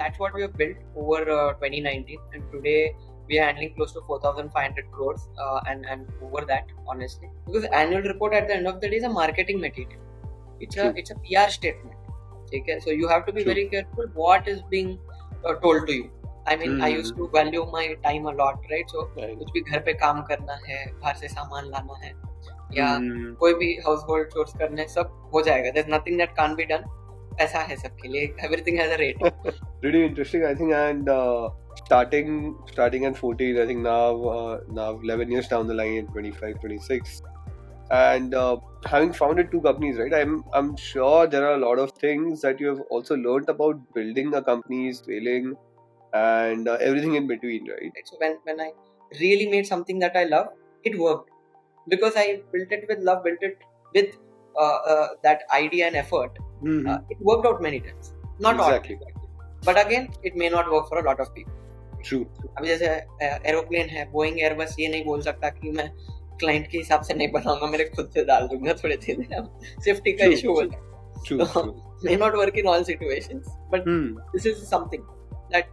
that's what we have built over 2019, and today we are handling close to 4,500 crores and over that, honestly, because annual report at the end of the day is a marketing material. It's a PR statement. Okay, so you have to be very careful what is being told to you. I mean, I used to value my time a lot, right? So कुछ भी घर पे काम करना है, बाहर से सामान लाना है, या कोई भी household chores करने हैं, सब हो जाएगा. There's nothing that can't be done. ऐसा है सबके लिए. Everything has a rate. Pretty interesting, I think, and starting at 14, I think now 11 years down the line, 25, 26, and having founded two companies, right? I'm sure there are a lot of things that you have also learned about building a company, scaling, and everything in between, right? So when I really made something that I love, it worked because I built it with love, built it with that idea and effort. It worked out many times, not exactly all, but again it may not work for a lot of people. True. अभी जैसे aeroplane है, Boeing Airbus ये नहीं बोल सकता कि मैं client के हिसाब से नहीं बनाऊंगा, मेरे खुद से डाल दूंगा थोड़े दिन. सेफ्टी का इशू होता है. True. May not work in all situations, but this is something that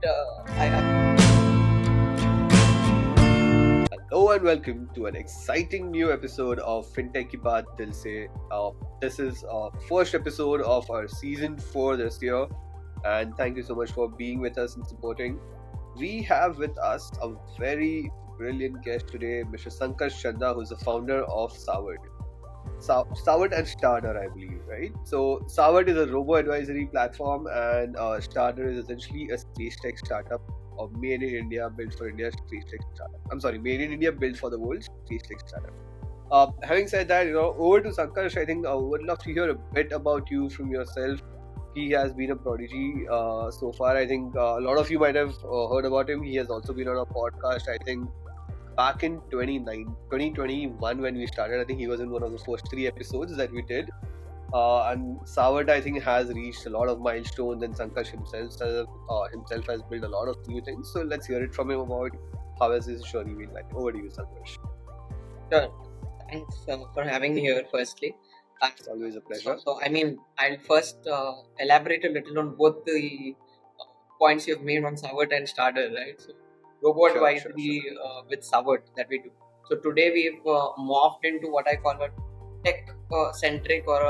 Hello and welcome to an exciting new episode of Fintech ki Baat Dil Se. This is our first episode of our season 4 this year, and thank you so much for being with us and supporting. We have with us a very brilliant guest today, Mr. Sankarsh Chanda, who's the founder of Savart. Savart and Stardour, I believe, right? So Savart is a robo-advisory platform, and Stardour is essentially a space tech startup, or made in India, built for India space tech startup. I'm sorry, made in India, built for the world space tech startup. Having said that, over to Sankarsh. I think I would love to hear a bit about you from yourself. He has been a prodigy so far. I think a lot of you might have heard about him. He has also been on a podcast, I think, back in 2021 when we started. I think he was in one of the first 3 episodes that we did. And Savart, I think, has reached a lot of milestones, and Sankarsh himself has built a lot of new things. So let's hear it from him about how has his journey been like. Over to you, Sankarsh. Sure. Thanks for having me here, firstly. It's always a pleasure. So I mean, I'll first elaborate a little on both the points you've made on Savart and Stardour, right? So Robo-advisory with Savart that we do. So today we've morphed into what I call a tech-centric or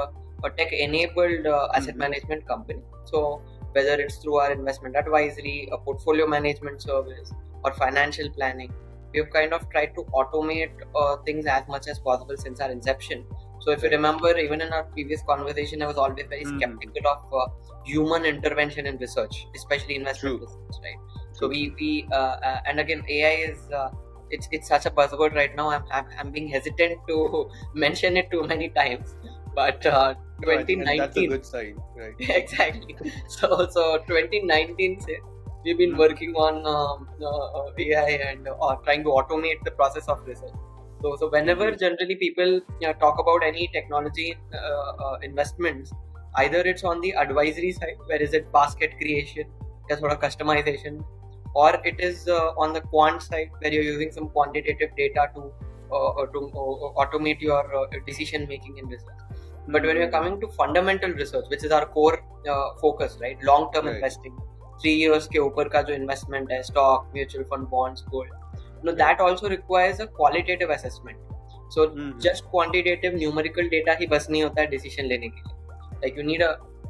a tech-enabled asset management company. So whether it's through our investment advisory, a portfolio management service, or financial planning, we've kind of tried to automate things as much as possible since our inception. So if you remember, even in our previous conversation, I was always very skeptical of human intervention in research, especially investment research, right? So we and again, AI is it's such a buzzword right now. I'm being hesitant to mention it too many times, but 2019. That's a good sign, right? Exactly. So 2019 se, we've been working on AI and trying to automate the process of research. So whenever generally people talk about any technology investments, either it's on the advisory side, where is it basket creation, या थोड़ा customization, or it is on the quant side, where you're using some quantitative data to automate your decision making in research. But when you're coming to fundamental research, which is our core focus, right? Long-term investing, 3 years के ऊपर का जो investment है, stock, mutual fund, bonds, gold. That also requires a qualitative assessment. So just quantitative numerical data ही बस नहीं होता है decision लेने के लिए. Like you need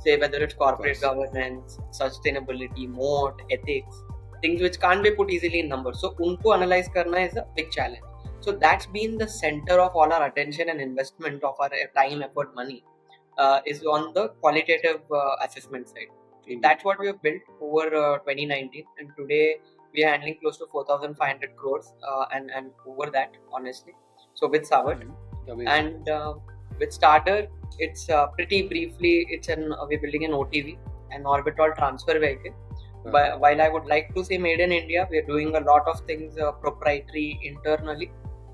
say whether it's corporate governance, sustainability, moat, ethics, things which can't be put easily in numbers. So उनको analyze करना is a big challenge. So that's been the center of all our attention and investment of our time, effort, money is on the qualitative assessment side. That's what we have built over 2019, and today we are handling close to 4,500 crores and over that, honestly. So with Savart and with Stardour, it's pretty briefly, we're building an OTV, an orbital transfer vehicle. But while I would like to say made in India, we're doing a lot of things proprietary internally.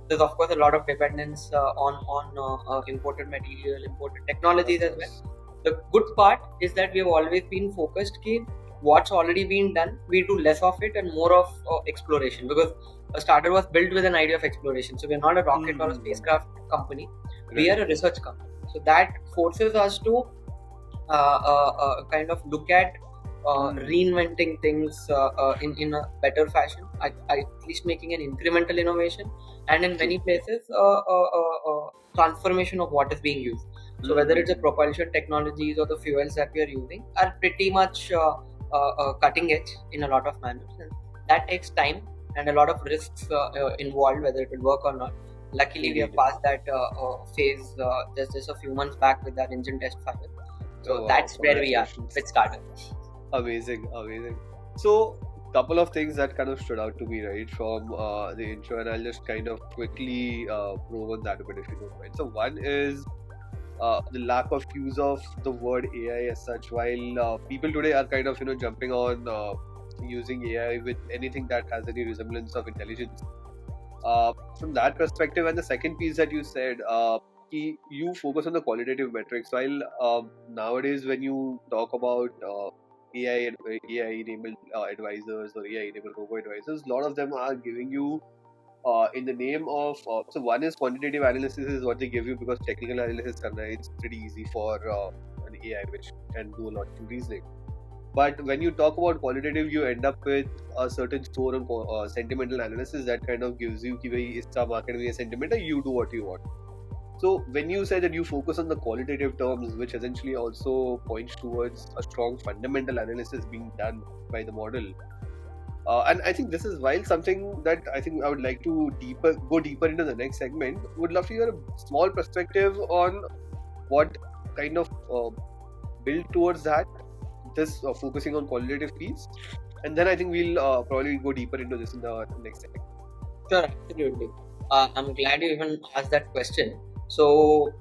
There's of course a lot of dependence on imported material, imported technologies as well. The good part is that we have always been focused on what's already been done. We do less of it and more of exploration, because Stardour was built with an idea of exploration. So we're not a rocket or a spacecraft company. We are a research company. So that forces us to kind of look at reinventing things in a better fashion, at least making an incremental innovation, and in many places transformation of what is being used. So whether it's a propulsion technologies or the fuels that we are using are pretty much cutting edge in a lot of manners, and that takes time and a lot of risks involved whether it will work or not. Luckily, we have passed that phase just a few months back with that engine test fire. So that's where we are with Stardour. Amazing. So, couple of things that kind of stood out to me, right, from the intro, and I'll just kind of quickly probe on that a bit if you don't mind. So, one is the lack of use of the word AI as such. While people today are kind of jumping on using AI with anything that has any resemblance of intelligence. From that perspective, and the second piece that you said, you focus on the qualitative metrics. While nowadays, when you talk about AI-enabled advisors or AI-enabled robo-advisors, a lot of them are giving you in the name of so one is quantitative analysis is what they give you, because technical analysis it's pretty easy for an AI which can do a lot of reasoning. But when you talk about qualitative, you end up with a certain score on sentimental analysis that kind of gives you कि भाई इसका market में ये sentiment है, you do what you want. So when you say that you focus on the qualitative terms, which essentially also points towards a strong fundamental analysis being done by the model, and I think this is while something that I think I would like to go deeper into the next segment. Would love to hear a small perspective on what kind of build towards that. This focusing on qualitative piece, and then I think we'll probably go deeper into this in the next segment. Sure, absolutely. I'm glad you even asked that question. So,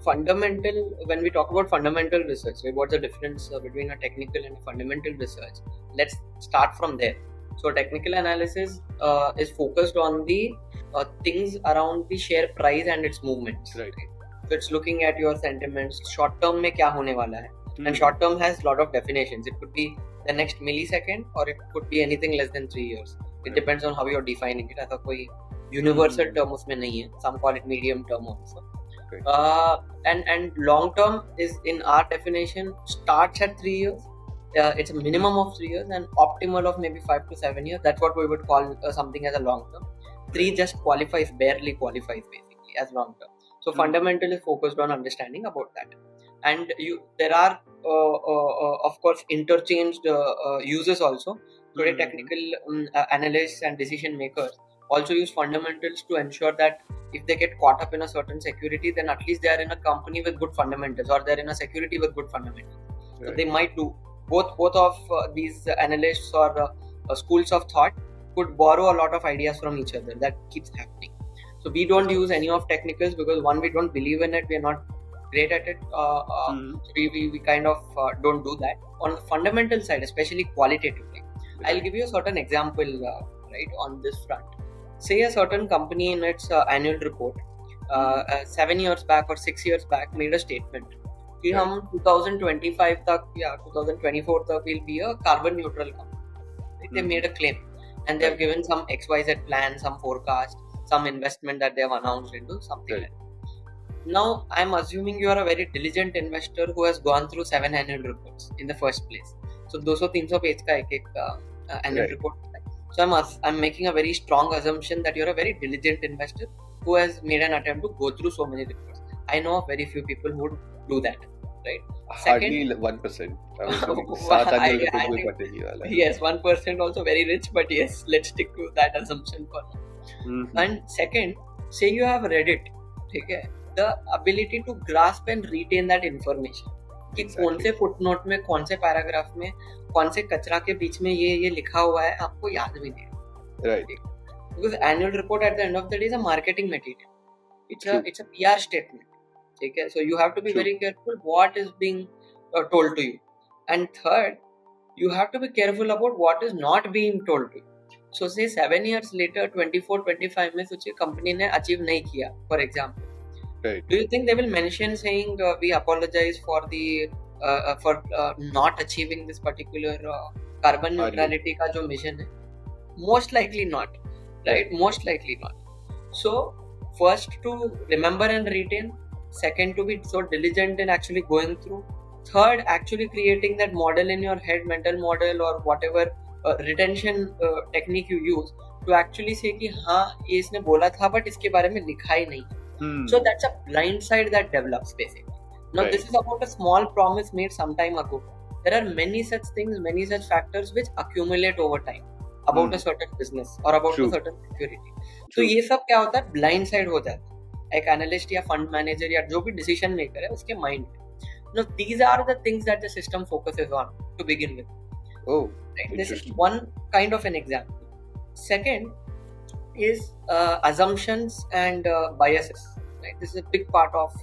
fundamental, when we talk about fundamental research, right, what's the difference between a technical and a fundamental research? Let's start from there. So, technical analysis is focused on the things around the share price and its movements. Right. So, it's looking at your sentiments. Short term में क्या होने वाला है? And short term has a lot of definitions. It could be the next millisecond, or it could be anything less than 3 years. It depends on how you're defining it. ऐसा कोई universal term उसमें नहीं है. Some call it medium term also. And long term is, in our definition, starts at 3 years. It's a minimum of 3 years and optimal of maybe 5 to 7 years. That's what we would call something as a long term. 3 just barely qualifies basically as long term. So fundamental is focused on understanding about that. And there are of course interchanged uses also. Today technical analysts and decision makers also use fundamentals to ensure that if they get caught up in a certain security, then at least they are in a company with good fundamentals, or they're in a security with good fundamentals. So they might do both of these analysts or schools of thought could borrow a lot of ideas from each other. That keeps happening. So we don't use any of technicals because one, we don't believe in it. We are not great at it. We kind of don't do that. On the fundamental side, especially qualitatively, I'll give you a certain example right on this front. Say a certain company in its annual report 7 years back or 6 years back made a statement कि हम 2025 तक या 2024 तक will be a carbon neutral company. Right? They made a claim and they have given some XYZ plan, some forecast, some investment that they have announced into something like that. Now, I'm assuming you are a very diligent investor who has gone through 7 annual reports in the first place. So, 200-300 page ka ek annual report. So, I'm making a very strong assumption that you're a very diligent investor who has made an attempt to go through so many reports. I know of very few people who would do that, right? Hardly 1%. Yes, 1% also very rich, but yes, let's stick to that assumption for now. And second, say you have read it, okay? The ability to grasp and retain that information कि कौन से footnote में, कौन से paragraph में, कौन से कचरा के बीच में ये लिखा हुआ है, आपको याद भी नहीं है. Right. Because annual report at the end of the day is a marketing material. It's a PR statement. Okay? So you have to be very careful what is being told to you. And third, you have to be careful about what is not being told to you. So say 7 years later, 24-25 में कुछ company ने achieve नहीं किया, for example. Right. Do you think they will mention saying we apologize for the not achieving this particular carbon neutrality का जो mission है? Most likely not, right? Most likely not. So first to remember and retain, second to be so diligent in actually going through, Third, actually creating that model in your head, mental model or whatever retention technique you use to actually say कि हाँ ये इसने बोला था but इसके बारे में लिखा ही नहीं. So that's a blind side that develops basically. Now Right. this is about a small promise made some time ago. There are many such things, many such factors which accumulate over time about a certain business or about True. a certain security. तो True. ये सब क्या होता है, blind side हो जाता है एक एनालिस्ट या फंड मैनेजर या जो भी डिसीजन मेकर है उसके माइंड में. Now these are the things that the system focuses on to begin with. Oh, Right? This is interesting. one kind of an example. Second is assumptions and biases. Right? This is a big part of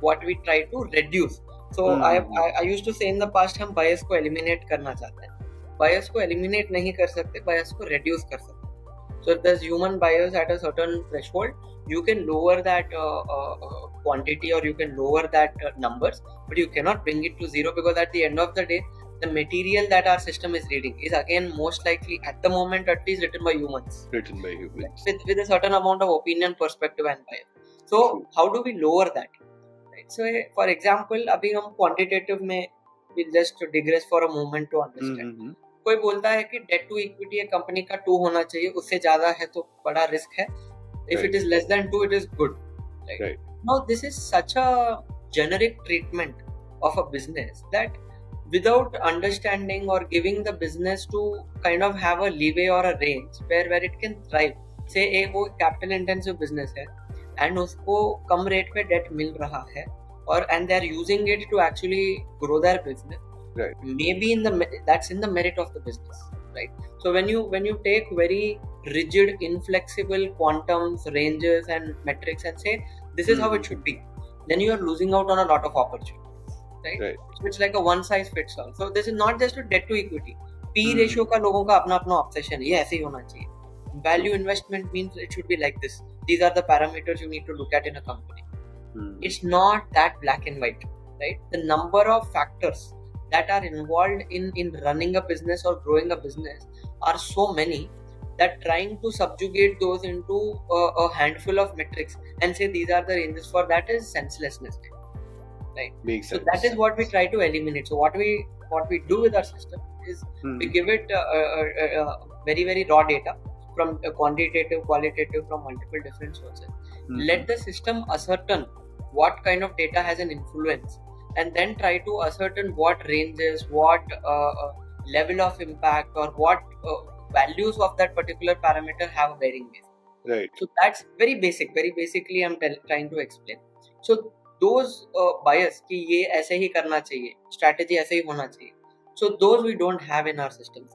what we try to reduce. So I used to say in the past हम bias को eliminate करना चाहते हैं. Bias को eliminate नहीं कर सकते, bias को reduce कर सकते. So if there's human bias at a certain threshold, you can lower that quantity or you can lower that numbers, but you cannot bring it to zero because at the end of the day, the material that our system is reading is again most likely at the moment at least written by humans. Written by humans. With a certain amount of opinion, perspective and bias. So True. how do we lower that? Right? So for example, अभी हम quantitative में we'll just digress for a moment to understand. कोई बोलता है कि date to equity एक company का 2 होना चाहिए, उससे ज्यादा है तो बड़ा रिस्क है. If it is less than 2, it is good. Right? Now this is such a generic treatment of a business that without understanding or giving the business to kind of have a leeway or a range where it can thrive. Say वो capital intensive business है and उसको कम rate पे date मिल रहा है और and they are using it to actually grow their business. Right. Maybe that's in the merit of the business, right? So when you take very rigid, inflexible quantums, ranges and metrics and say this is how it should be, then you are losing out on a lot of opportunities, right? So it's like a one size fits all. So this is not just a debt to equity. P ratio का लोगों का अपना अपना obsession है, ये ऐसे ही होना चाहिए. Value investment means it should be like this. These are the parameters you need to look at in a company. It's not that black and white, right? The number of factors that are involved in running a business or growing a business are so many that trying to subjugate those into a handful of metrics and say these are the ranges for that is senselessness, right? Makes sense. So that is what we try to eliminate. So what we do with our system is we give it very very raw data from quantitative, qualitative, from multiple different sources. Let the system ascertain what kind of data has an influence and then try to ascertain what ranges, what level of impact or what values of that particular parameter have a bearing base. Right. So that's very basically I'm trying to explain. So those bias कि ये ऐसे ही करना चाहिए, strategy ऐसे ही होना चाहिए. So those we don't have in our systems.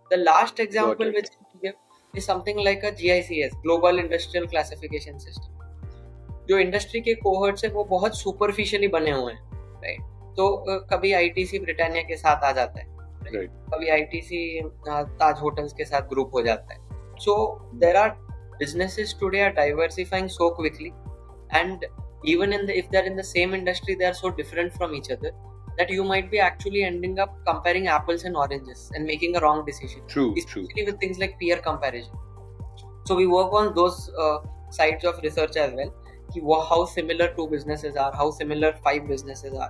The last example which I give is something like a GICS, Global Industrial Classification System. जो industry के कोहर्ट्स है वो बहुत सुपरफिशियली बने हुए हैं, राइट? तो कभी आईटीसी ब्रिटानिया के साथ आ जाता है, right? कभी आईटीसी ताज होटल्स के साथ ग्रुप हो जाता है. So there are businesses today are diversifying so quickly and even if they're in the same industry, they are so different from each other that you might be actually ending up comparing apples and oranges and making a wrong decision. Especially with things like peer comparison. So we work on those sides of research as well. How similar 2 businesses are, how similar 5 businesses are,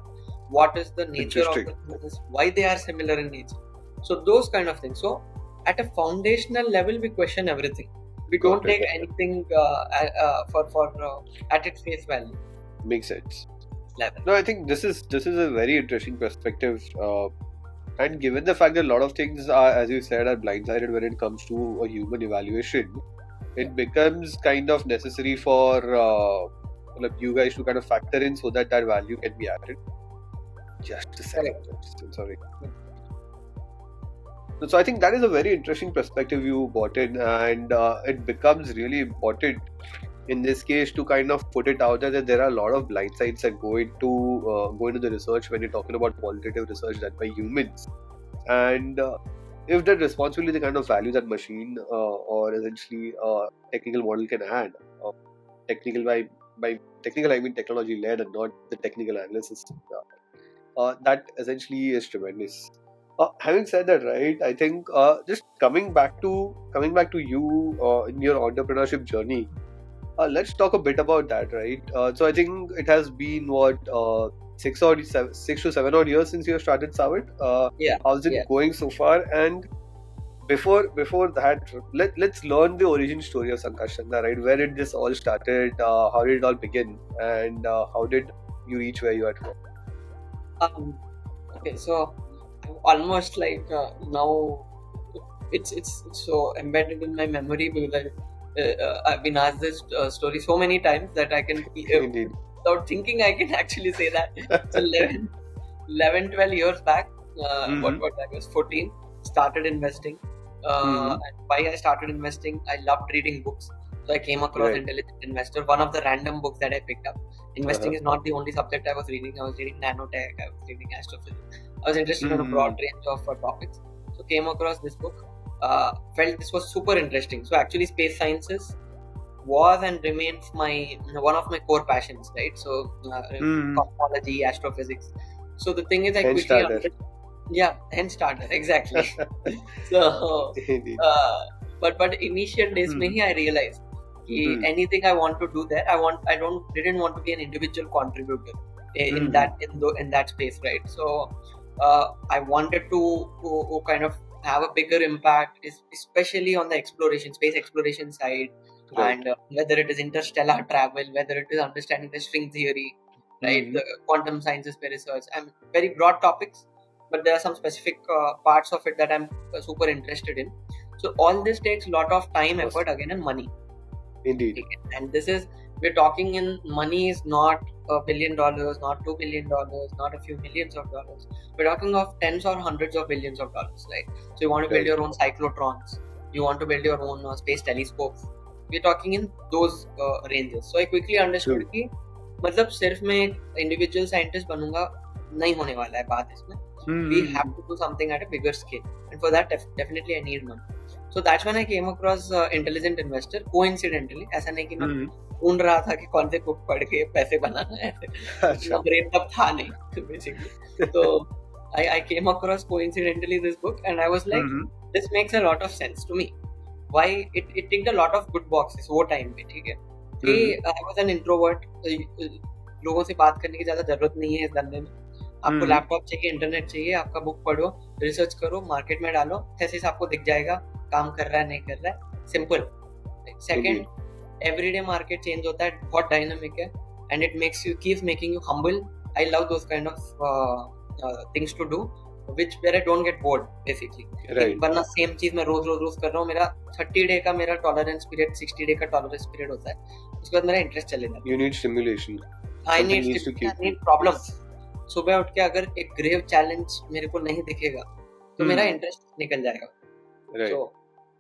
what is the nature of the business, why they are similar in nature. So those kind of things. So at a foundational level, we question everything. We don't take anything for at its face value. Makes sense. Level. No, I think this is a very interesting perspective. And given the fact that a lot of things are, as you said, are blindsided when it comes to a human evaluation, it becomes kind of necessary for you guys to kind of factor in so that value can be added. Just a second. Sorry. So I think that is a very interesting perspective you brought in, and it becomes really important in this case to kind of put it out there that there are a lot of blind sides that go into the research when you're talking about qualitative research done by humans, and if that responsibility, the kind of value that machine or essentially technical model can add, technical by technical I mean technology led and not the technical analysis, that essentially is tremendous. Having said that, right, I think just coming back to you in your entrepreneurship journey, let's talk a bit about that, right? So I think it has been 6 to 7 odd years since you have started Savart. Yeah, How's it yeah. going so far? And before that, let's learn the origin story of Sankarsh Chanda, right? Where did this all started? How did it all begin? And how did you reach where you are today? Okay, so almost like now it's so embedded in my memory because I've been asked this story so many times that I can Indeed. without thinking I can actually say that. So 12 years back, what I was 14, started investing. And why I started investing, I loved reading books. So I came across Right. Intelligent Investor, one of the random books that I picked up. Investing is not the only subject I was reading. I was reading nanotech, I was reading astrophysics. I was interested in a broad range of topics. So came across this book, felt this was super interesting. So actually space sciences was and remains one of my core passions, right? So cosmology, astrophysics. So the thing is, I Hence quickly Stardour. hence Stardour, exactly. So Indeed. but initial days में ही I realized कि anything I want to do there, didn't want to be an individual contributor in that space, right? So I wanted to kind of have a bigger impact, especially on the space exploration side. Right. And whether it is interstellar travel, whether it is understanding the string theory, right, the quantum sciences research, and very broad topics, but there are some specific parts of it that I'm super interested in. So all this takes a lot of time, effort, again, and money. Indeed. And we're talking in money is not $1 billion, not $2 billion, not a few millions of dollars. We're talking of tens or hundreds of billions of dollars, right? So you want to build your own cyclotrons, you want to build your own space telescopes. We're talking in those ranges. So I quickly understood कि मतलब सिर्फ मैं एक individual scientist बनूंगा नहीं होने वाला है बात इसमें. We have to do something at a bigger scale, and for that definitely I need money. So that's when I came across Intelligent Investor, coincidentally. ऐसा नहीं कि मैं ढूंढ रहा था कि कौन से बुक पढ़ के पैसे बनाना है, ऐसे ब्रेन तब था नहीं basically. So I came across coincidentally this book, and I was like, this makes a lot of sense to me. Why it ticked a lot of good boxes वो time पे, ठीक है कि I was an introvert, लोगों से बात करने की ज़्यादा ज़रूरत नहीं है इस धंधे में. आपको लैपटॉप चाहिए, इंटरनेट चाहिए, आपका बुक पढ़ो, रिसर्च करो, मार्केट में डालो, थेसिस आपको दिख जाएगा, काम कर रहा है नहीं कर रहा है, simple. Second, everyday market change होता है, बहुत डायनामिक है, and it keeps making you humble. I love those kind of things to do which where I don't get bored basically. Right. वरना सेम चीज मैं रोज कर रहा हूँ. मेरा 30 डे का मेरा टॉलरेंस पीरियड, 60 डे का टॉलरेंस पीरियड होता है, उसके बाद मेरा इंटरेस्ट चलेगा. You need stimulation. I need problems. सुबह उठ के अगर एक ग्रेव चैलेंज मेरे को नहीं दिखेगा तो मेरा इंटरेस्ट निकल जाएगा. Right.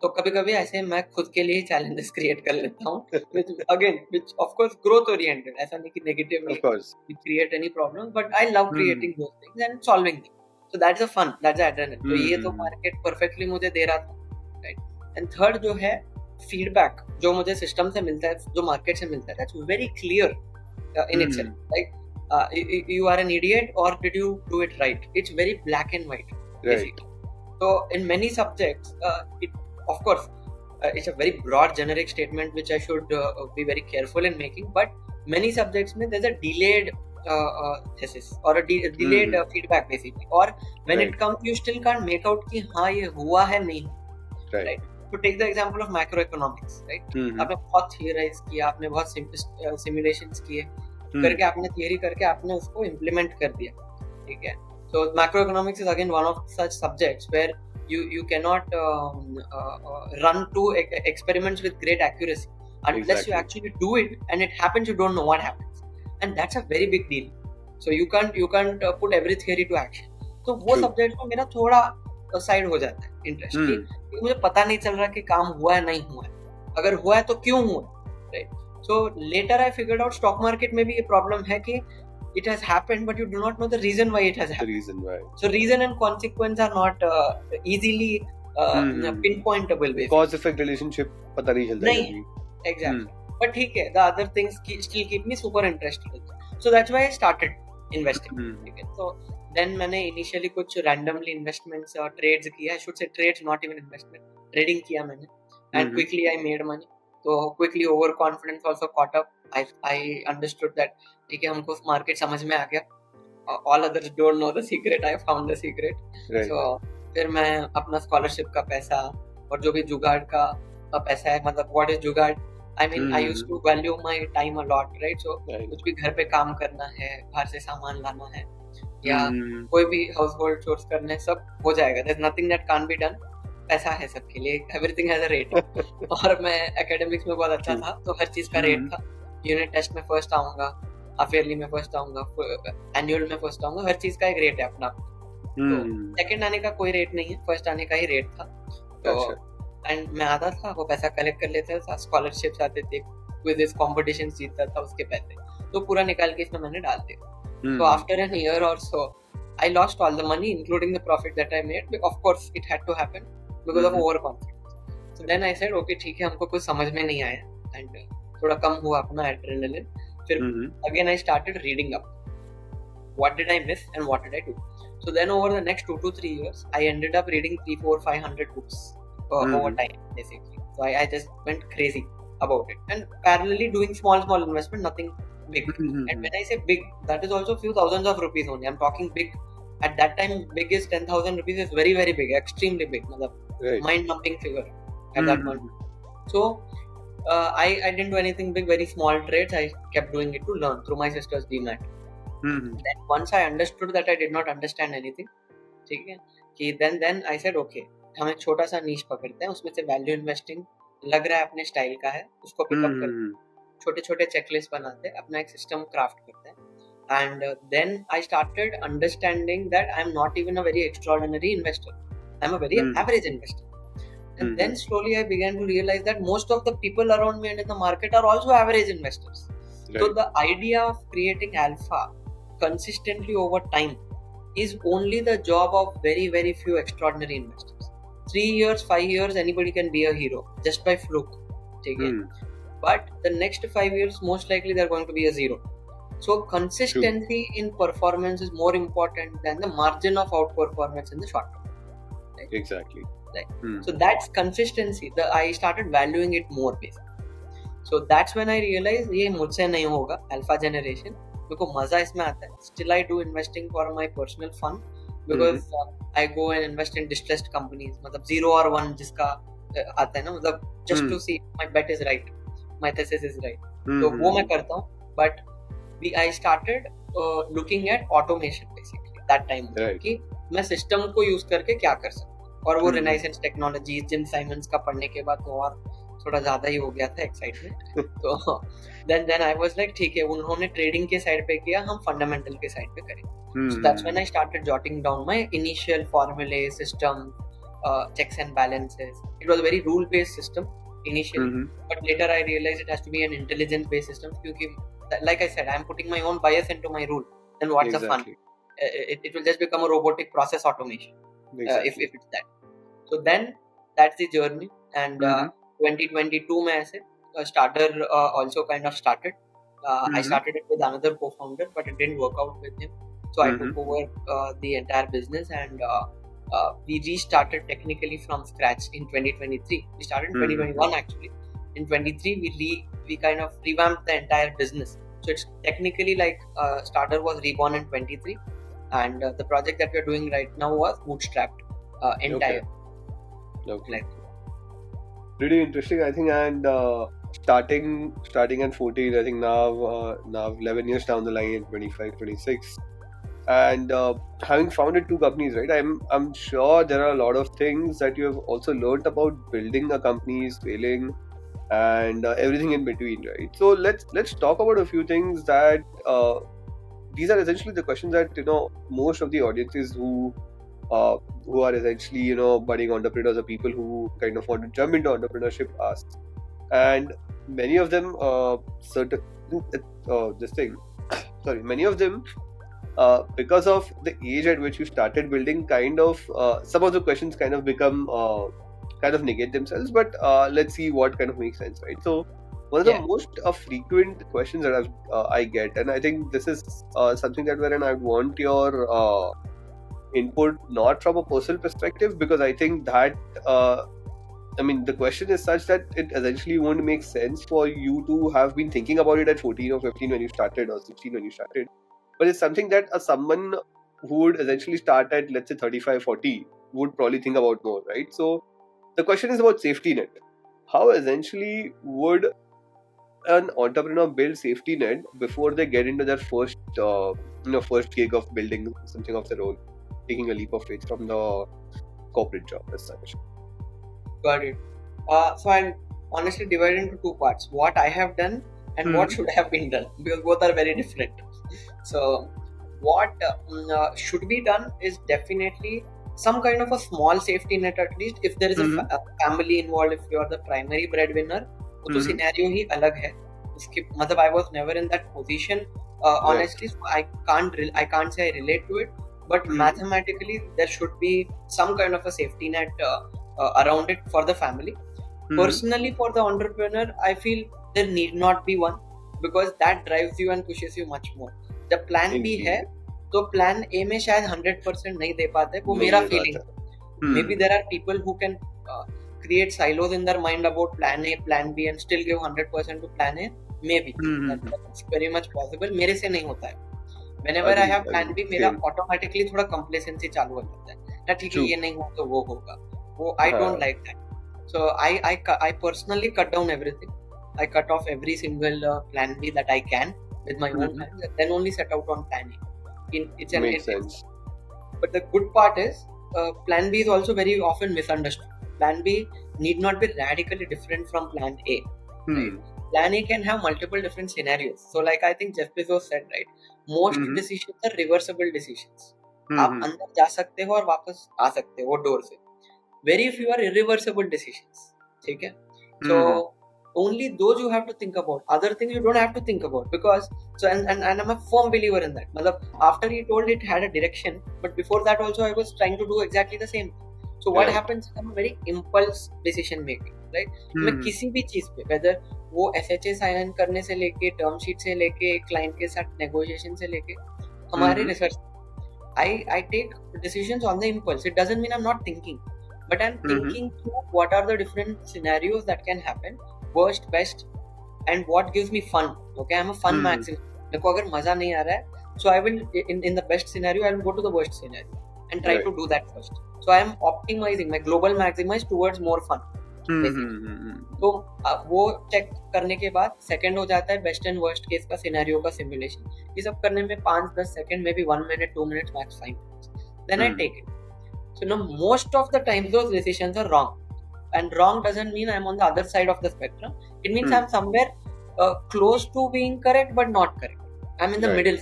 तो कभी-कभी ऐसे मैं खुद के लिए चैलेंजेस क्रिएट कर लेता हूँ, which of course growth oriented, ऐसा नहीं कि negatively create any problem, but I love creating those things and solving them. So that's a fun, that's a adrenaline. तो ये तो मार्केट परफेक्टली मुझे दे रहा था, राइट. एंड थर्ड जो है फीडबैक जो मुझे सिस्टम से मिलता है, जो मार्केट से मिलता है, that's very clear in itself. Like you are an idiot or did you do it right? It's very black and white, basically. So in many subjects, of course, it's a very broad generic statement which I should be very careful in making, but many subjects में there's a delayed thesis or a delayed feedback basically, or when it comes you still can't make out कि हाँ ये हुआ है नहीं, right? To take the example of macroeconomics, right? आपने बहुत theorize किया, आपने बहुत simulations किए, करके आपने theory करके आपने उसको implement कर दिया, ठीक है. So macroeconomics is again one of such subjects where you cannot run two experiments with great accuracy unless you actually do it, and it happens you don't know what happens. And that's a very big deal. So you can't put every theory to action. तो वो subject में मेरा थोड़ा side हो जाता है interest, कि मुझे पता नहीं चल रहा कि काम हुआ है नहीं हुआ है, अगर हुआ है तो क्यों हुआ, right. So later I figured out stock market में भी ये प्रॉब्लम है कि it has happened but you do not know the reason why it has happened. The reason why. So reason and consequence are not easily pinpointable basically. Cause effect relationship पता नहीं चलता नहीं, exactly. But ठीक है, the other things still keep me super interested. So that's why I started investing. Okay. So then मैंने initially कुछ randomly investments trades किया. I should say trades, not even investment. Trading किया मैंने, and quickly I made money. So quickly overconfidence also caught up. I understood that ठीक है, हमको market समझ में आ गया. all others don't know the secret. I found the secret. Right. So फिर मैं अपना स्कॉलरशिप का पैसा और जो भी जुगाड़ का पैसा है, मतलब what is jugaad, I mean I used to value my time a lot, right? So कुछ भी घर पे काम करना है, बाहर से सामान लाना है, या कोई भी हाउस होल्ड चोर्स करने, सब हो जाएगा. There is nothing that can't be done. पैसा है सबके लिए, एवरीथिंग हैज अ रेट. और मैं एकेडमिक्स में बहुत अच्छा था, तो हर चीज का रेट था. यूनिट टेस्ट में फर्स्ट आऊंगा, हाफ ईयरली में फर्स्ट आऊंगा, एनुअल में फर्स्ट आऊंगा. हर चीज का एक रेट है अपना. तो सेकंड आने का कोई रेट नहीं है, फर्स्ट आने का ही रेट था. तो एंड मैं आता था, वो पैसा कलेक्ट कर लेता था, स्कॉलरशिप्स आते थे, क्विज़ेस कॉम्पिटिशन जीतता था, उसके पैसे तो पूरा निकाल के इसमें मैंने डाल दिया. So after an year or so, I lost all the money, including the profit that I made. Of course, it had to happen because of overconfidence. So then I said, okay, ठीक है, हमको कुछ समझ में नहीं आया, and थोड़ा कम हुआ अपना adrenaline. फिर again I started reading up. What did I miss and what did I do? So then over the next 2 to 3 years, I ended up reading 3, 4, 500 books over time, basically. So I just went crazy about it, and parallelly doing small investment, nothing big. And when I say big, that is also few thousands of rupees only. I'm talking big. At that time, big is 10,000 rupees is very, very big, extremely big. Mind-numbing figure at that moment. So I didn't do anything big, very small trades. I kept doing it to learn through my sister's DMAT. Then once I understood that I did not understand anything, ठीक है, कि then I said okay, हम एक छोटा सा नीश पकड़ते हैं, उसमें से वैल्यू इन्वेस्टिंग लग रहा है अपने स्टाइल का है, उसको पिकअप करते हैं, छोटे छोटे चेकलिस्ट बनाते हैं, अपना एक सिस्टम क्राफ्ट करते हैं. And then I started understanding that I'm not even a very extraordinary investor. I'm a very average investor. And then slowly I began to realize that most of the people around me and in the market are also average investors. Right. So the idea of creating alpha consistently over time is only the job of very, very few extraordinary investors. 3 years, 5 years, anybody can be a hero just by fluke. Okay? But the next 5 years, most likely they're going to be a zero. So consistency in performance is more important than the margin of outperformance in the short term. Right? Exactly. Right. So that's consistency. I started valuing it more basically. So that's when I realized ये मुझसे नहीं होगा alpha generation. मेरे को मजा इसमें आता है. Still I do investing for my personal fun because I go and invest in distressed companies. मतलब 0 or 1 जिसका आता है ना, मतलब just to see my bet is right, my thesis is right. तो वो मैं करता हूँ. But I started looking at automation basically that time. Right. कि मैं सिस्टम को यूज करके क्या कर सकता हूँ. और वो रिनाइसेंस टेक्नोलॉजी, जिम साइमंस का पढ़ने के बाद तो और थोड़ा ज्यादा ही हो गया था एक्साइटमेंट. तो then I was like, ठीक है, उन्होंने ट्रेडिंग के साइड पे किया, हम फंडामेंटल के साइड पे करें. So that's when I started jotting down my initial formulae, system, checks and balances. It was a very rule based system initially, but later I realized it has to be an intelligence based system, क्योंकि like I said, I'm putting my own bias into my rule. Then what's the fun? It will just become a robotic process automation. If it's that. So then that's the journey. And 2022 में ऐसे Stardour also kind of started. I started it with another co-founder, but it didn't work out with him. So I took over the entire business, and we restarted technically from scratch in 2023. We started in 2021 actually. In 23 we kind of revamped the entire business. So it's technically like Stardour was reborn in 23, and the project that we're doing right now was bootstrapped entire. Okay. Like, pretty interesting, I think. And starting at 14, I think now 11 years down the line, in 25, 26, and having founded 2 companies, right? I'm sure there are a lot of things that you have also learned about building a company, scaling, and everything in between, right? So let's talk about a few things that these are essentially the questions that most of the audiences who are essentially budding entrepreneurs or people who kind of want to jump into entrepreneurship ask, and many of them many of them because of the age at which you started building, kind of some of the questions kind of become kind of negate themselves, but let's see what kind of makes sense, right? So one of the most frequent questions that I get, and I think this is something that wherein I want your input, not from a personal perspective, because I think that the question is such that it essentially won't make sense for you to have been thinking about it at 14 or 15 when you started, or 16 when you started. but it's something that someone who would essentially start at, let's say, 35, 40 would probably think about more, right? So the question is about safety net. How essentially would an entrepreneur build safety net before they get into their first first gig of building something of their own, taking a leap of faith from the corporate job as such? Got it. So I'll honestly divide into two parts: what I have done and what should have been done, because both are very different. So what should be done is definitely some kind of a small safety net, at least if there is a family involved. If you are the primary breadwinner, तो scenario ही अलग है. उसके मतलब I was never in that position, honestly, so I can't say I relate to it, but mathematically there should be some kind of a safety net around it for the family. Personally, for the entrepreneur, I feel there need not be one, because that drives you and pushes you much more. जब plan B है तो plan A में शायद 100% नहीं दे पाते, वो मेरा feeling है. Maybe there are people who can create silos in their mind about plan A, plan B and still give 100% to plan A. Maybe that's very much possible. मेरे से नहीं होता है. Whenever I have plan B, मेरा automatically थोड़ा complacency चालू हो जाता है. ना ठीक है, ये नहीं हो तो वो होगा. वो I don't like that. So I personally cut down everything. I cut off every single plan B that I can with my own hands, and then only set out on plan A. Makes sense. But the good part is, plan B is also very often misunderstood. Plan B need not be radically different from plan A. Right? Plan A can have multiple different scenarios. So like I think Jeff Bezos said, right, most decisions are reversible decisions. आप अंदर जा सकते हो और वापस आ सकते हो वो डोर से. Very few are irreversible decisions. ठीक है? So only those you have to think about. Other things you don't have to think about, because and I'm a firm believer in that. मतलब after he told it had a direction, but before that also I was trying to do exactly the same. So what happens? I'm a very impulse decision making, right? मैं किसी भी चीज पे, whether वो SHA sign करने से लेके term sheet से लेके client के साथ negotiation से लेके हमारे research, I take decisions on the impulse. It doesn't mean I'm not thinking, but I'm thinking through what are the different scenarios that can happen, worst, best, and what gives me fun. Okay, I'm a fun maximum. मेरे को अगर मजा नहीं आ रहा है, so I will in the best scenario I will go to the worst scenario and try to do that first. So I am optimizing my global maximize towards more fun. तो वो check करने के बाद second हो जाता है best and worst case का scenario का सिमुलेशन. ये सब करने में 5-10 second, may be 1 minute, 2 minutes, max 5 minutes. Then I take it. So now most of the times those decisions are wrong, and wrong doesn't mean I'm on the other side of the spectrum. It means I'm somewhere close to being correct but not correct. I'm in the middle.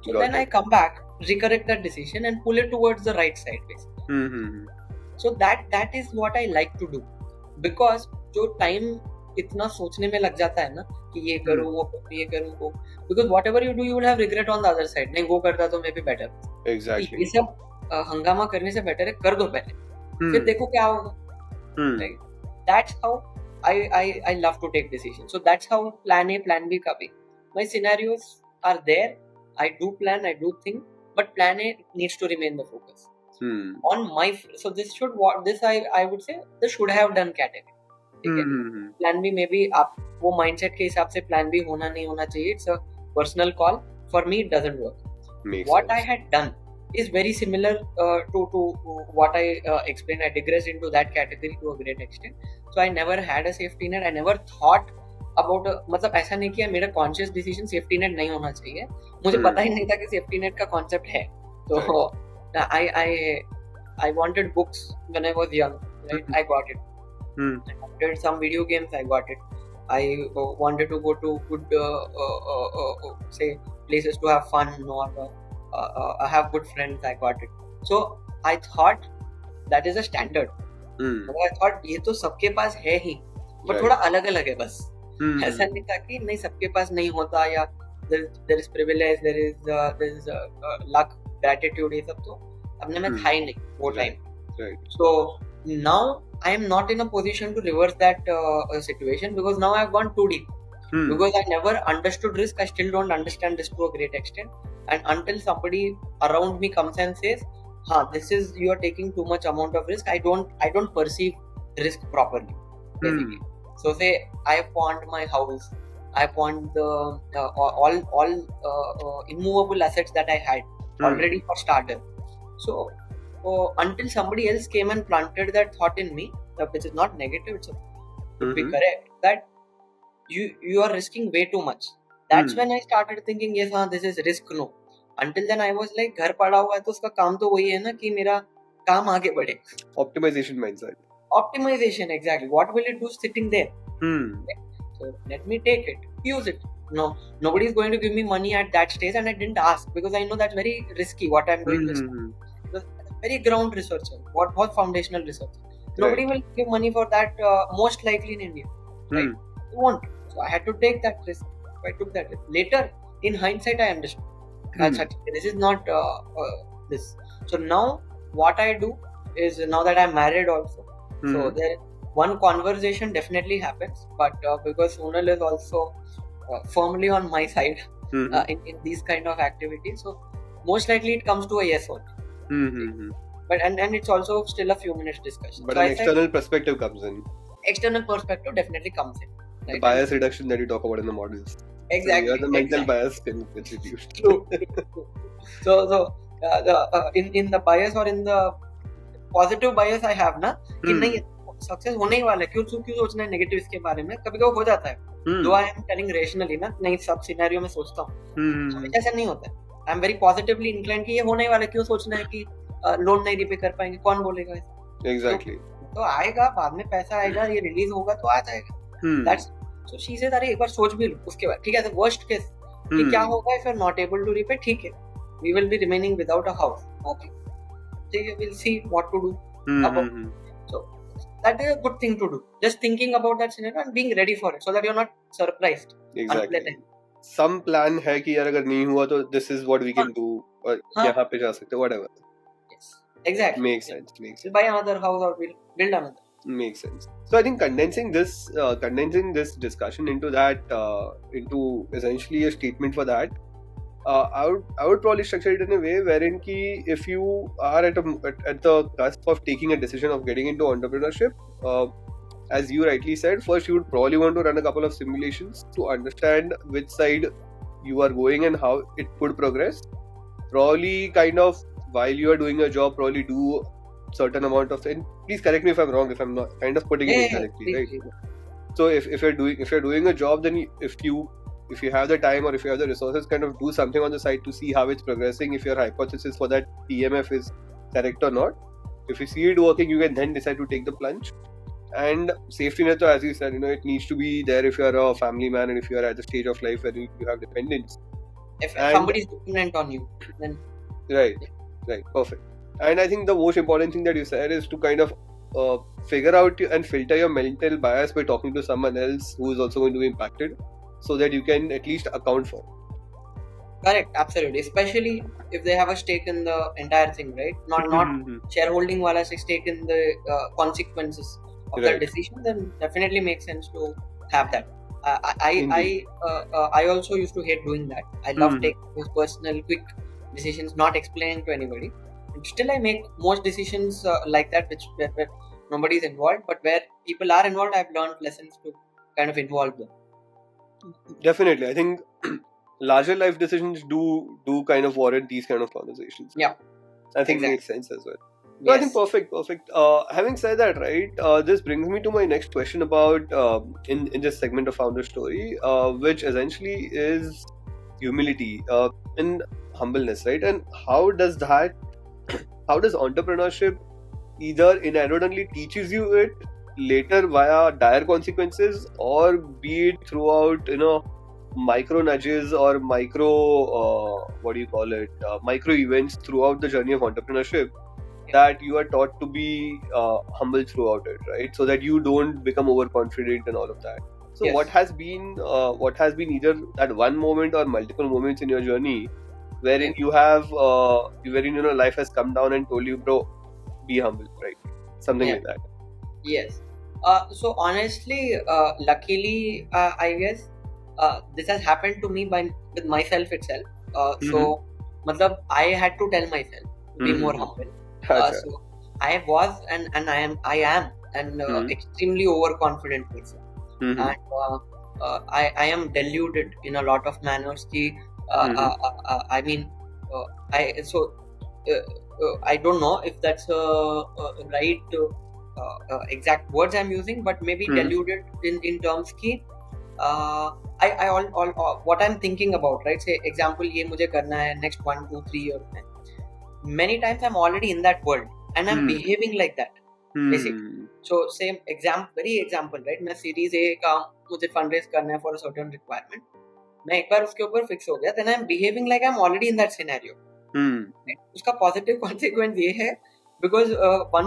So then I come back, recorrect that decision and pull it towards the right side basically. So that is what I like to do, because जो time इतना सोचने में लग जाता है ना कि ये करूँ वो करूँ ये करूँ वो, because whatever you do you will have regret on the other side. नहीं वो करता तो maybe better. Exactly. ये सब हंगामा करने से बेटर है कर दो पहले, फिर देखो क्या होगा. Right? That's how I love to take decisions. So that's how plan A, plan B का भी. My scenarios are there. I do plan, I do think, but plan A needs to remain the focus. On my so this I would say the should have done category. ठीक है? Plan B maybe आप वो mindset के हिसाब से plan B होना नहीं होना चाहिए. It's a personal call. For me it doesn't work. What I had done is very similar to what I explained. I digressed into that category to a great extent. So I never had a safety net. I never thought about मतलब ऐसा नहीं किया मेरा conscious decision safety net नहीं होना चाहिए. मुझे पता ही नहीं था कि safety net का concept है. तो I wanted books when I was young, right? I got it. I wanted some video games. I got it. I wanted to go to good say places to have fun, or I have good friends. I got it. So I thought that is a standard. I thought ये तो सबके पास है ही, but थोड़ा अलग अलग है बस. ऐसा नहीं था कि नहीं सबके पास नहीं होता, या there is privilege, there is luck, gratitude, ये सब तो अपने में था ही नहीं वो time. So now I am not in a position to reverse that situation, because now I have gone too deep. Because I never understood risk. I still don't understand this to a great extent. And until somebody around me comes and says, this is you are taking too much amount of risk, I don't perceive risk properly basically. So say I have pawned my house, I want the all immovable assets that I had already for starter. So until somebody else came and planted that thought in me, which is not negative, it could be correct, that you are risking way too much. That's when I started thinking, yes, हाँ, this is risk, no. Until then I was like, घर पड़ा हुआ है तो उसका काम तो वही है ना कि मेरा काम आगे बढ़े. Optimization mindset. Optimization, exactly. What will it do sitting there? So let me take it, use it. No, nobody is going to give me money at that stage, and I didn't ask because I know that's very risky what I'm doing. Because very ground research, what foundational research. Nobody will give money for that, most likely in India. Right? You won't. So I had to take that risk. I took that risk. Later, in hindsight, I understood. This is not this. So now, what I do is, now that I'm married also, so there one conversation definitely happens, but because Sonal is also firmly on my side in these kind of activities, so most likely it comes to a yes only. But and it's also still a few minutes discussion. But so an external perspective comes in. External perspective definitely comes in. Right? The bias reduction that you talk about in the models. Exactly. So the mental bias can get reduced. True. So in the bias or in the positive bias I have ना कि नहीं success होने ही वाला है, क्यों सोचना है negative इसके बारे में. कभी कभी हो जाता है, दो आई एम टेलिंग रेशनली ना, नहीं सब सिनेरियो में सोचता हूँ, ऐसा नहीं होता है. I am very positively inclined कि ये होने ही वाला है, क्यों सोचना है कि लोन नहीं रिपे कर पाएंगे, कौन बोलेगा ऐसा. एग्जैक्टली. तो आएगा बाद में, पैसा आएगा, ये रिलीज होगा तो आ जाएगा. दैट्स सो शी सेड अरे एक बार सोच भी लो उसके बाद. ठीक है, वर्स्ट केस कि क्या होगा if you are not able to repay. ठीक है, we will be remaining without a house. Okay, ठीक है, we'll see what to do. So that is a good thing to do. Just thinking about that scenario and being ready for it, so that you're not surprised. Exactly. Some plan है कि यार अगर नहीं हुआ तो this is what we can do, और यहाँ पे जा सकते, whatever. Yes, exactly. Makes sense. We'll buy another house or we'll build another. Makes sense. So I think condensing this discussion into that, into essentially a statement for that. I would probably structure it in a way wherein ki if you are at the cusp of taking a decision of getting into entrepreneurship, as you rightly said, first you would probably want to run a couple of simulations to understand which side you are going and how it could progress. Probably kind of while you are doing a job, probably do certain amount of things. Please correct me if I'm wrong, if I'm not kind of putting it incorrectly, right? So if you're doing a job, then if you have the time or if you have the resources, kind of do something on the side to see how it's progressing, if your hypothesis for that TMF is correct or not. If you see it working, you can then decide to take the plunge. And safety net, as you said, it needs to be there if you are a family man and if you are at the stage of life where you have dependents. If somebody is dependent on you, then... Right, perfect. And I think the most important thing that you said is to kind of figure out and filter your mental bias by talking to someone else who is also going to be impacted, so that you can at least account for it. Correct, absolutely. Especially if they have a stake in the entire thing, right? Not shareholding wala stake in the consequences of that decision, then definitely makes sense to have that. I also used to hate doing that. I love taking those personal, quick decisions, not explaining to anybody. And still, I make most decisions like that, where nobody is involved, but where people are involved, I've learned lessons to kind of involve them. Definitely, I think larger life decisions do kind of warrant these kind of conversations. Yeah, I think makes sense as well. So yes. I think perfect. Having said that, right, this brings me to my next question about in this segment of Founder Story, which essentially is humility and humbleness, right? And how does entrepreneurship either inadvertently teaches you it later via dire consequences, or be it throughout micro nudges or micro micro events throughout the journey of entrepreneurship, that you are taught to be humble throughout it, right? So that you don't become overconfident and all of that. So yes. What has been either that one moment or multiple moments in your journey wherein you have life has come down and told you, bro, be humble, right? Something like that. Yes. So honestly, luckily, I guess this has happened to me with myself itself. So, I had to tell myself to be more humble. So I was and I am an extremely overconfident person. And I am deluded in a lot of manners ki, I mean, I don't know if that's right exact words I'm using, but maybe deluded in terms ki what I'm thinking about, right? Say example, ये मुझे करना है next 1, 2, 3 years में. Many times I'm already in that world and I'm behaving like that, basically. So same very example, right? मैं series A का मुझे fundraise करना है for a certain requirement. मैं एक बार उसके ऊपर fix हो गया, then I'm behaving like I'm already in that scenario. उसका positive consequence ये है, because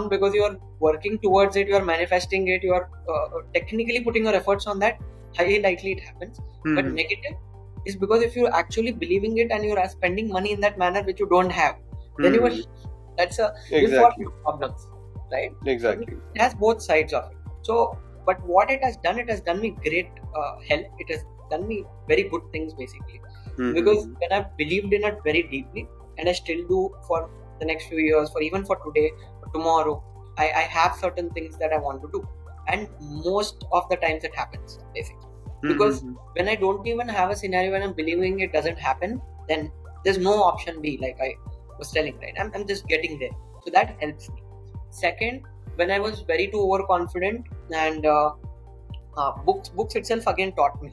because you are working towards it, you are manifesting it, you are technically putting your efforts on that, highly likely it happens. But negative is because if you're actually believing it and you're spending money in that manner which you don't have, then you will, that's a Exactly. problems, right? Exactly. So it has both sides of it. So, but what it has done me great help. It has done me very good things, basically, because when I've believed in it very deeply, and I still do for the next few years, for even for today, for tomorrow, I have certain things that I want to do, and most of the times it happens, basically. Because when I don't even have a scenario when I'm believing it doesn't happen, then there's no option B, like I was telling, right? I'm just getting there. So that helps me. Second, when I was very too overconfident, and books itself again taught me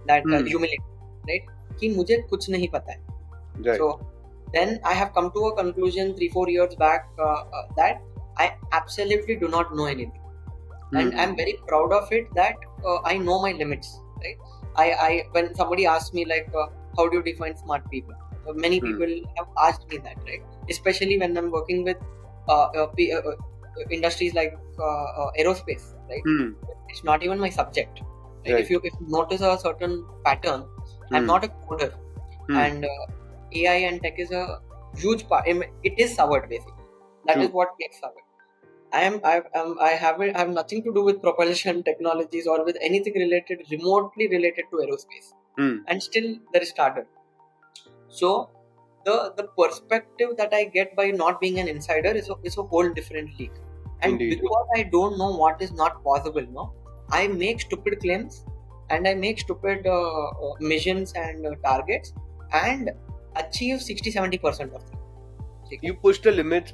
that humility, right? कि मुझे कुछ नहीं पता है. Right. So then I have come to a conclusion 3-4 years back that I absolutely do not know anything, and I'm very proud of it that I know my limits, right? I when somebody asks me like how do you define smart people, many people have asked me that, right? Especially when I'm working with industries like aerospace, right? It's not even my subject, right? If you notice a certain pattern, I'm not a coder, and AI and tech is a huge part. It is Savart, basically. That is what makes Savart. I have nothing to do with propulsion technologies or with anything remotely related to aerospace, and still there is Stardour. So the perspective that I get by not being an insider is a whole different league. And because I don't know what is not possible, no, I make stupid claims and I make stupid missions and targets and achieve 60-70% of them. You push the limits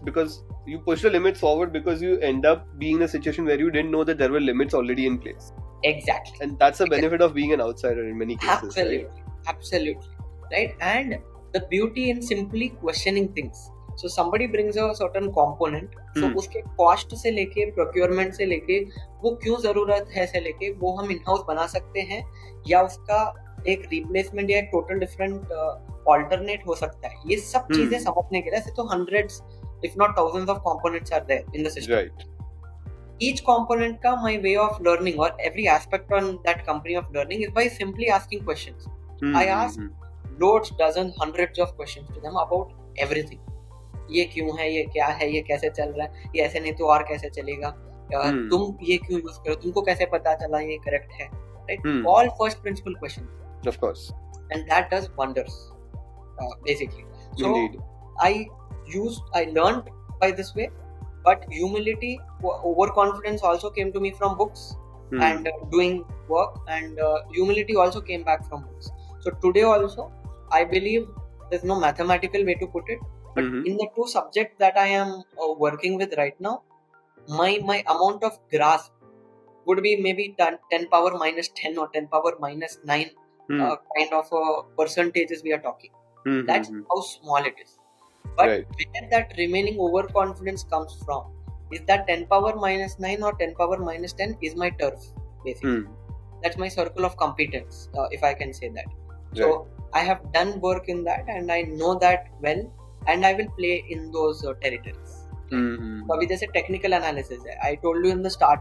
forward because you end up being in a situation where you didn't know that there were limits already in place. Exactly. And that's the benefit of being an outsider in many cases. Absolutely. Right? And the beauty in simply questioning things. So somebody brings a certain component, so उसके cost से लेके procurement से लेके वो क्यों ज़रूरत है से लेके वो हम in-house बना सकते हैं या उसका एक replacement या एक total different alternate हो सकता है. ये सब चीजें समझने के लिए ऐसे तो hundreds if not thousands of components are there in the system. Right. Each component का my way of learning or every aspect on that company of learning is by simply asking questions. I ask loads, dozens, hundreds of questions to them about everything. ये क्यों है, ये क्या है, ये कैसे चल रहा है, ये ऐसे नहीं तो और कैसे चलेगा, तुम ये क्यों यूज करो, तुमको कैसे पता चला ये करेक्ट है, right? All first principle questions. Of course. And that does wonders, basically. So Indeed. I learned by this way, but humility, overconfidence also came to me from books and doing work, and humility also came back from books. So today also, I believe there's no mathematical way to put it, but in the two subjects that I am working with right now, my amount of grasp would be maybe 10 power minus 10 or 10 power minus 9 kind of percentages we are talking. That's how small it is. But where that remaining overconfidence comes from is that 10 power minus 9 or 10 power minus 10 is my turf, basically. That's my circle of competence, if I can say that. So I have done work in that and I know that well, and I will play in those territories. So abhi jaise technical analysis hai. I told you in the start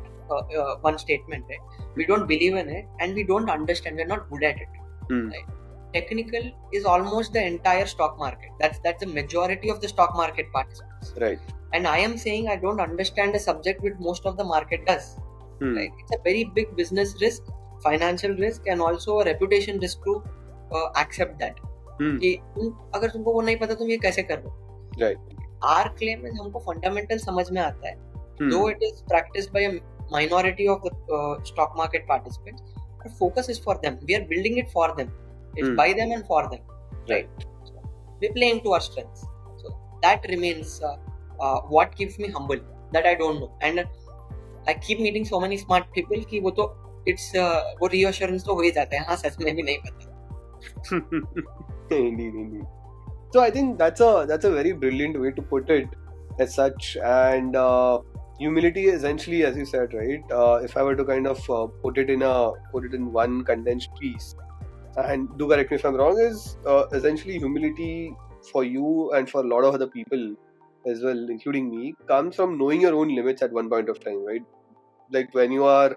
one statement, right? We don't believe in it and we don't understand, we're not good at it. Right? Technical is almost the entire stock market. That's the majority of the stock market participants. Right. And I am saying I don't understand a subject which most of the market does. Right? It's a very big business risk, financial risk, and also a reputation risk to accept that. कि अगर तुमको वो नहीं पता तुम ये कैसे कर रहे हो. Right. Our claim is हमको fundamental समझ में आता है. Though it is practiced by a minority of the stock market participants, the focus is for them. We are building it for them. It's by them and for them, right? So we play into our strengths. So that remains what keeps me humble, that I don't know. And I keep meeting so many smart people कि वो तो वो reassurance तो हो ही जाता है, हाँ सच में भी नहीं पता. Indeed. So I think that's a very brilliant way to put it as such. And humility, essentially, as you said, right? If I were to kind of put it in one condensed piece, and do correct me if I'm wrong, is essentially humility for you and for a lot of other people as well, including me, comes from knowing your own limits at one point of time, right? Like when you are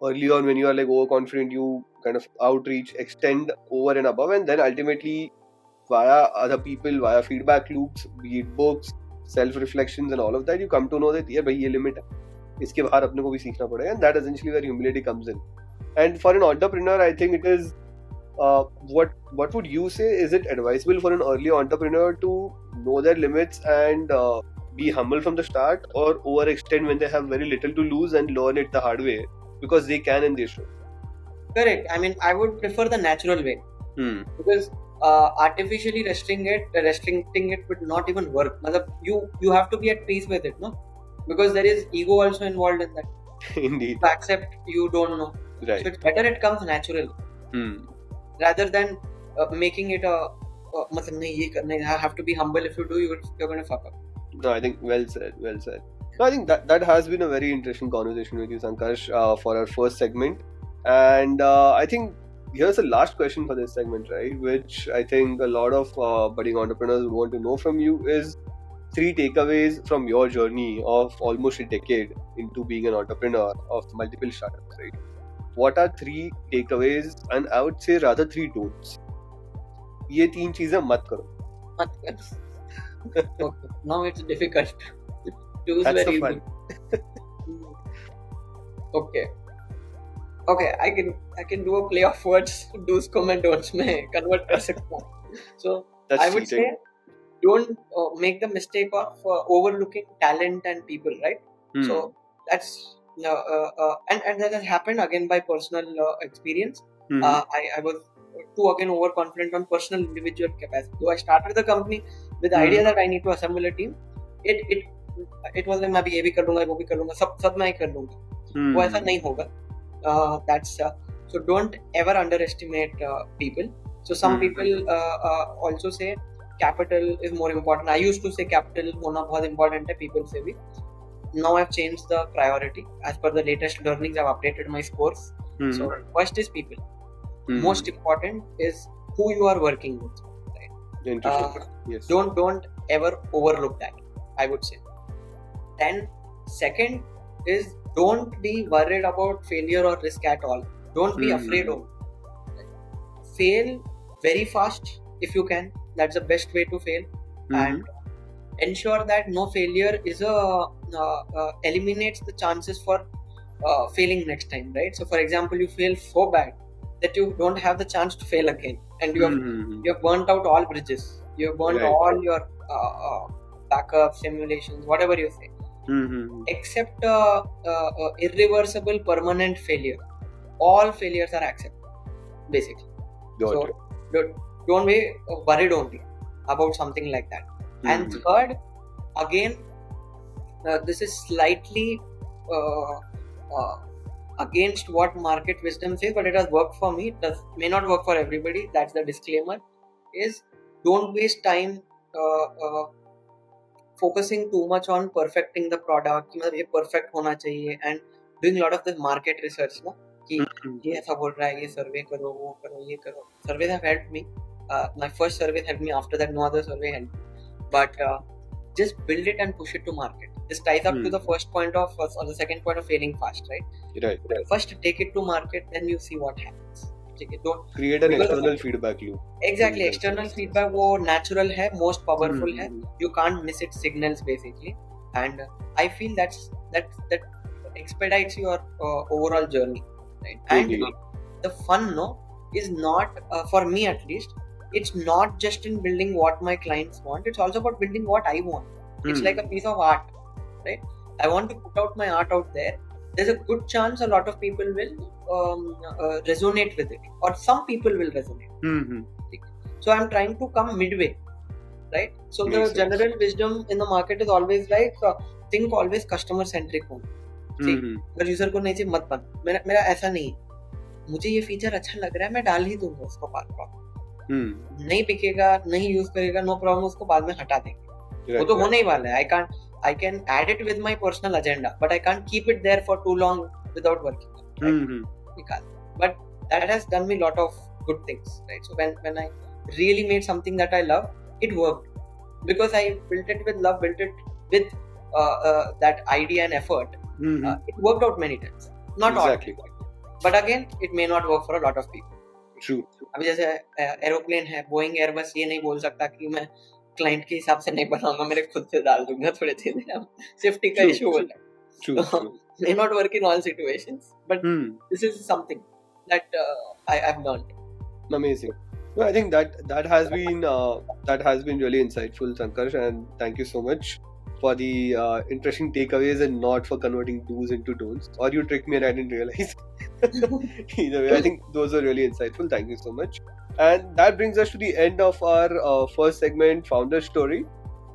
early on, when you are like overconfident, you kind of outreach, extend over and above, and then ultimately via other people, via feedback loops, be it books, self-reflections and all of that, you come to know that yeah, bhai, ye limit hai. Iske bahar apne ko bhi seekhna padega, and that essentially where humility comes in. And for an entrepreneur, I think it is what would you say, is it advisable for an early entrepreneur to know their limits and be humble from the start, or overextend when they have very little to lose and learn it the hard way because they can and they should? Correct. I mean, I would prefer the natural way, because artificially restricting it would not even work. You have to be at peace with it, no? Because there is ego also involved in that. Indeed. To accept you don't know. Right. So it's better it comes naturally. Rather than making it I have to be humble. If you do, you're going to fuck up. No, I think well said. No, I think that has been a very interesting conversation with you, Sankarsh, for our first segment. And I think here's the last question for this segment, right? Which I think a lot of budding entrepreneurs would want to know from you is 3 takeaways from your journey of almost a decade into being an entrepreneur of multiple startups, right? What are 3 takeaways, and I would say rather 3 don'ts? ये 3 चीजें मत करो. Okay, now it's difficult. Choose That's very the fun. Okay, I can do a play of words. Do's को मैं don'ts में convert कर सकता हूँ. So That's I would cheating. say don't make the mistake of overlooking talent and people, right? So that's and that has happened again by personal experience. I was too again overconfident on personal individual capacity. So I started the company with the idea that I need to assemble a team. It was like मैं भी ये भी कर लूँगा, वो भी कर लूँगा, सब मैं ही कर लूँगा. वो ऐसा नहीं होगा. So don't ever underestimate people. So some people also say capital is more important. I used to say capital होना बहुत important है, people say भी. Now I've changed the priority as per the latest learnings. I've updated my scores. So first is people. Most important is who you are working with. Right? Interesting. Yes. Don't ever overlook that, I would say. Then second is don't be worried about failure or risk at all. Don't be afraid of it. Fail very fast if you can. That's the best way to fail. And ensure that no failure is eliminates the chances for failing next time, right? So for example, you fail so bad that you don't have the chance to fail again, and you have burnt out all bridges. You have burnt all your backup simulations, whatever you say, except irreversible permanent failure. All failures are accepted, basically. So don't be worried only about something like that. And third, again, this is slightly against what market wisdom says, but it has worked for me. It may not work for everybody. That's the disclaimer. Is don't waste time focusing too much on perfecting the product. ये perfect होना चाहिए, and doing a lot of the market research, ना कि ये ऐसा बोल रहा है, ये survey करो, वो करो, ये करो. Surveys have helped me. My first survey helped me. After that, no other survey helped me. But just build it and push it to market. This ties up to the first point or the second point of failing fast, right? Right. First take it to market, then you see what happens. Don't create an external feedback loop. Exactly, external feedback वो natural है, most powerful है. You can't miss its signals basically, and I feel that expedites your overall journey, right? And the fun is not for me at least. It's not just in building what my clients want. It's also about building what I want. It's like a piece of art, right? I want to put out my art out there. there's a good chance a lot of people will resonate with it, or some people will resonate. Mm-hmm. So I'm trying to come midway, right? So Makes the sense. general wisdom in the market is always like think always customer centric हो. See, अगर user को नहीं चाहिए मत बन. मेरा ऐसा नहीं है. मुझे ये फीचर अच्छा लग रहा है, मैं डाल ही दूंगा उसको बाद में. नहीं बिकेगा, नहीं यूज करेगा, नो प्रॉब्लम, उसको बाद में हटा देंगे. वो तो होने ही वाला है. I can add it with my personal agenda, but I can't keep it there for too long without working. Right? But that has done me a lot of good things, right? So when I really made something that I love, it worked because I built it with love, built it with that idea and effort. It worked out many times, not Exactly. all, but again, it may not work for a lot of people. True. अभी जैसे aeroplane है, Boeing Airbus ये नहीं बोल सकता कि मैं client के हिसाब से नहीं बनाऊंगा, मेरे खुद से डाल दूंगा थोड़े चीजें. सेफ्टी का इशू होता है. True. May not work in all situations, but this is something that I've learned. Amazing. No, I think that has been really insightful, Sankarsh, and thank you so much for the interesting takeaways and not for converting do's into don'ts. Or you tricked me and I didn't realize. Either way, I think those are really insightful. Thank you so much. And that brings us to the end of our first segment, Founder Story.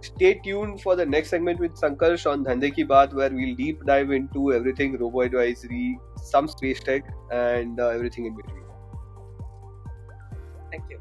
Stay tuned for the next segment with Sankarsh on Dhande Ki Baat, where we'll deep dive into everything Robo-advisory, some space tech, and everything in between. Thank you.